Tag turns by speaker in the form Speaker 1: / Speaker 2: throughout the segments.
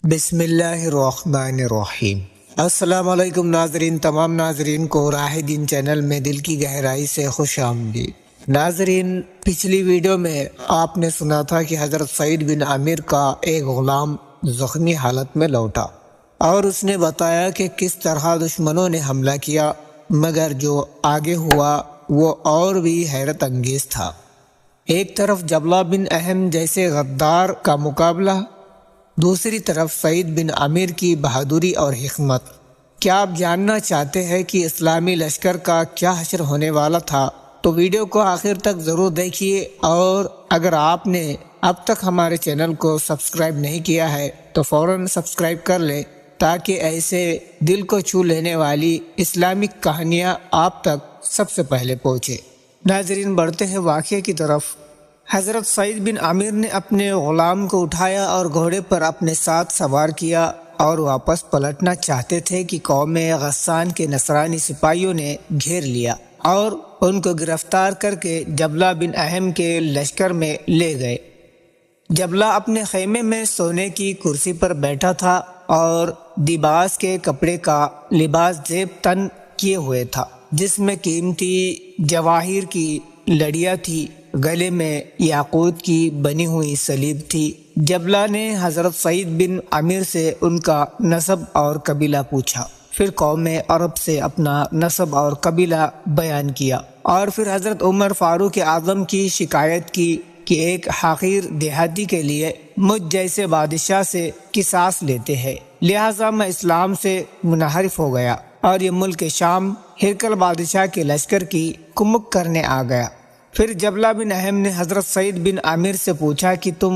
Speaker 1: بسم اللہ الرحمن الرحیم۔ السلام علیکم ناظرین، تمام ناظرین کو راہ دین چینل میں دل کی گہرائی سے خوش آمدید۔ ناظرین، پچھلی ویڈیو میں آپ نے سنا تھا کہ حضرت سعید بن عامر کا ایک غلام زخمی حالت میں لوٹا اور اس نے بتایا کہ کس طرح دشمنوں نے حملہ کیا، مگر جو آگے ہوا وہ اور بھی حیرت انگیز تھا۔ ایک طرف جبلہ بن اہم جیسے غدار کا مقابلہ، دوسری طرف سعید بن عامر کی بہادری اور حکمت۔ کیا آپ جاننا چاہتے ہیں کہ اسلامی لشکر کا کیا حشر ہونے والا تھا؟ تو ویڈیو کو آخر تک ضرور دیکھیے، اور اگر آپ نے اب تک ہمارے چینل کو سبسکرائب نہیں کیا ہے تو فوراً سبسکرائب کر لیں تاکہ ایسے دل کو چھو لینے والی اسلامک کہانیاں آپ تک سب سے پہلے پہنچے۔ ناظرین، بڑھتے ہیں واقعے کی طرف۔ حضرت سعید بن عامر نے اپنے غلام کو اٹھایا اور گھوڑے پر اپنے ساتھ سوار کیا اور واپس پلٹنا چاہتے تھے کہ قوم غسان کے نصرانی سپاہیوں نے گھیر لیا اور ان کو گرفتار کر کے جبلہ بن اہم کے لشکر میں لے گئے۔ جبلہ اپنے خیمے میں سونے کی کرسی پر بیٹھا تھا اور دیباس کے کپڑے کا لباس زیب تن کیے ہوئے تھا، جس میں قیمتی جواہر کی لڑیاں تھی، گلے میں یاقوت کی بنی ہوئی سلیب تھی۔ جبلہ نے حضرت سعید بن عامر سے ان کا نسب اور قبیلہ پوچھا، پھر قوم عرب سے اپنا نسب اور قبیلہ بیان کیا، اور پھر حضرت عمر فاروق اعظم کی شکایت کی کہ ایک حقیر دیہاتی کے لیے مجھ جیسے بادشاہ سے قصاص لیتے ہیں، لہٰذا میں اسلام سے منحرف ہو گیا اور یہ ملک شام ہرقل بادشاہ کے لشکر کی کمک کرنے آ گیا۔ پھر جبلہ بن اہم نے حضرت سعید بن عامر سے پوچھا کہ تم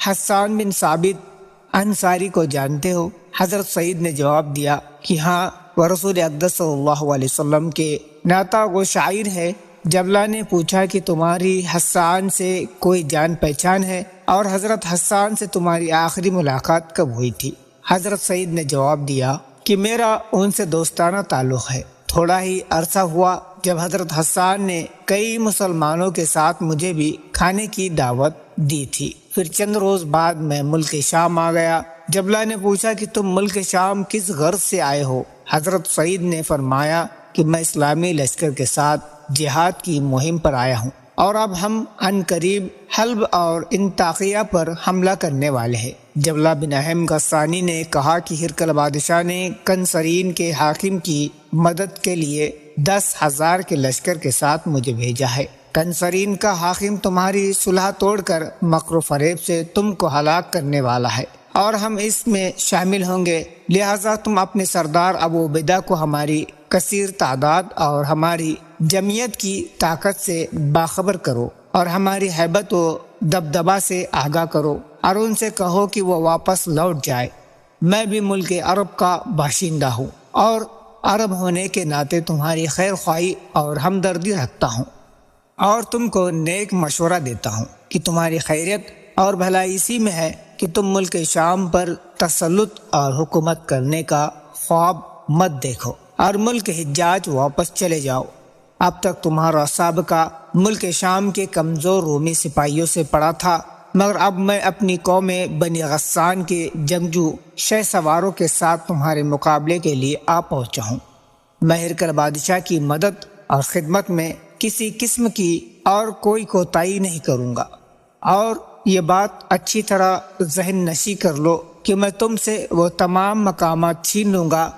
Speaker 1: حسان بن ثابت انصاری کو جانتے ہو؟ حضرت سعید نے جواب دیا کہ ہاں، وہ رسول اقدس صلی اللہ علیہ وسلم کے ناتا گو شاعر ہے۔ جبلہ نے پوچھا کہ تمہاری حسان سے کوئی جان پہچان ہے، اور حضرت حسان سے تمہاری آخری ملاقات کب ہوئی تھی؟ حضرت سعید نے جواب دیا کہ میرا ان سے دوستانہ تعلق ہے۔ تھوڑا ہی عرصہ ہوا جب حضرت حسان نے کئی مسلمانوں کے ساتھ مجھے بھی کھانے کی دعوت دی تھی، پھر چند روز بعد میں ملک شام آ گیا۔ جبلہ نے پوچھا کہ تم ملک شام کس غرض سے آئے ہو؟ حضرت سعید نے فرمایا کہ میں اسلامی لشکر کے ساتھ جہاد کی مہم پر آیا ہوں، اور اب ہم عن قریب حلب اور انطاکیہ پر حملہ کرنے والے ہیں۔ جبلہ بن اہم غسانی نے کہا کہ ہرقل بادشاہ نے کنسرین کے حاکم کی مدد کے لیے 10,000 کے لشکر کے ساتھ مجھے بھیجا ہے۔ کنسرین کا حاکم تمہاری صلح توڑ کر مکر و فریب سے تم کو ہلاک کرنے والا ہے، اور ہم اس میں شامل ہوں گے، لہٰذا تم اپنے سردار ابو عبیدہ کو ہماری کثیر تعداد اور ہماری جمعیت کی طاقت سے باخبر کرو، اور ہماری ہیبت و دبدبہ سے آگاہ کرو، اور ان سے کہو کہ وہ واپس لوٹ جائے۔ میں بھی ملک عرب کا باشندہ ہوں، اور عرب ہونے کے ناطے تمہاری خیر خواہی اور ہمدردی رکھتا ہوں، اور تم کو نیک مشورہ دیتا ہوں کہ تمہاری خیریت اور بھلائی اسی میں ہے کہ تم ملک شام پر تسلط اور حکومت کرنے کا خواب مت دیکھو اور ملک حجاز واپس چلے جاؤ۔ اب تک تمہارا سابقہ ملک شام کے کمزور رومی سپاہیوں سے پڑا تھا، مگر اب میں اپنی قوم بنی غسان کے جنگجو شہ سواروں کے ساتھ تمہارے مقابلے کے لیے آ پہنچا ہوں۔ میں ہرقل بادشاہ کی مدد اور خدمت میں کسی قسم کی اور کوئی کوتاہی نہیں کروں گا، اور یہ بات اچھی طرح ذہن نشی کر لو کہ میں تم سے وہ تمام مقامات چھین لوں گا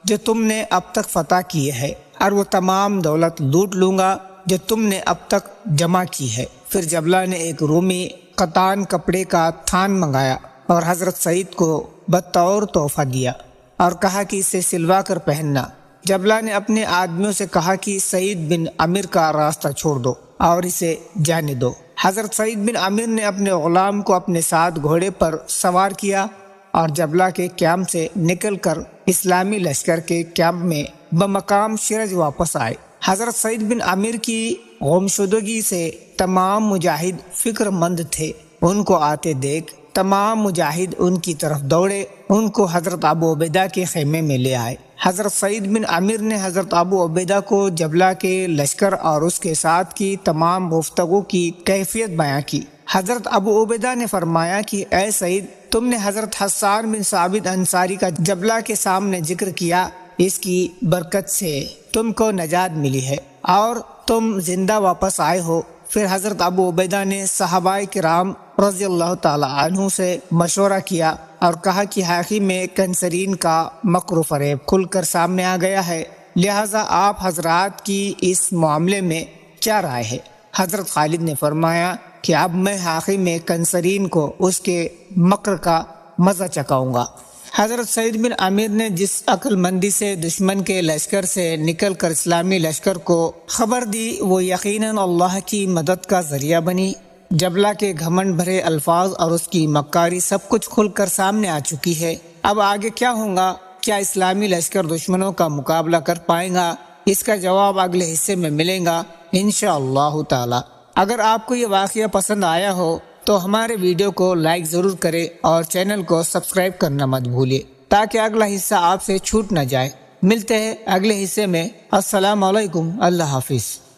Speaker 1: جو تم نے اب تک فتح کیے ہیں، اور وہ تمام دولت لوٹ لوں گا جو تم نے اب تک جمع کی ہے۔ پھر جبلہ نے ایک رومی قطان کپڑے کا تھان منگایا اور حضرت سعید کو بطور تحفہ دیا اور کہا کہ اسے سلوا کر پہننا۔ جبلہ نے اپنے آدمیوں سے کہا کہ سعید بن عامر کا راستہ چھوڑ دو اور اسے جانے دو۔ حضرت سعید بن عامر نے اپنے غلام کو اپنے ساتھ گھوڑے پر سوار کیا اور جبلہ کے کیمپ سے نکل کر اسلامی لشکر کے کیمپ میں بمقام شرج واپس آئے۔ حضرت سعید بن عامر کی گمشدگی سے تمام مجاہد فکر مند تھے۔ ان کو آتے دیکھ تمام مجاہد ان کی طرف دوڑے، ان کو حضرت ابو عبیدہ کے خیمے میں لے آئے۔ حضرت سعید بن عامر نے حضرت ابو عبیدہ کو جبلہ کے لشکر اور اس کے ساتھ کی تمام گفتگو کی کیفیت بیان کی۔ حضرت ابو عبیدہ نے فرمایا کہ اے سعید، تم نے حضرت حسان بن ثابت انصاری کا جبلہ کے سامنے ذکر کیا، اس کی برکت سے تم کو نجات ملی ہے اور تم زندہ واپس آئے ہو۔ پھر حضرت ابو عبیدہ نے صحابہ کرام رضی اللہ تعالی عنہ سے مشورہ کیا اور کہا کہ حقیقی میں کنسرین کا مکر و فریب کھل کر سامنے آ گیا ہے، لہٰذا آپ حضرات کی اس معاملے میں کیا رائے ہے؟ حضرت خالد نے فرمایا کہ اب میں حقیقی میں کنسرین کو اس کے مکر کا مزہ چکاؤں گا۔ حضرت سعید بن عامر نے جس عقل مندی سے دشمن کے لشکر سے نکل کر اسلامی لشکر کو خبر دی، وہ یقیناً اللہ کی مدد کا ذریعہ بنی۔ جبلہ کے گھمنڈ بھرے الفاظ اور اس کی مکاری سب کچھ کھل کر سامنے آ چکی ہے۔ اب آگے کیا ہوگا؟ کیا اسلامی لشکر دشمنوں کا مقابلہ کر پائے گا؟ اس کا جواب اگلے حصے میں ملے گا انشاءاللہ تعالی۔ اگر آپ کو یہ واقعہ پسند آیا ہو تو ہمارے ویڈیو کو لائک ضرور کریں اور چینل کو سبسکرائب کرنا مت بھولئے تاکہ اگلا حصہ آپ سے چھوٹ نہ جائے۔ ملتے ہیں اگلے حصے میں۔ السلام علیکم، اللہ حافظ۔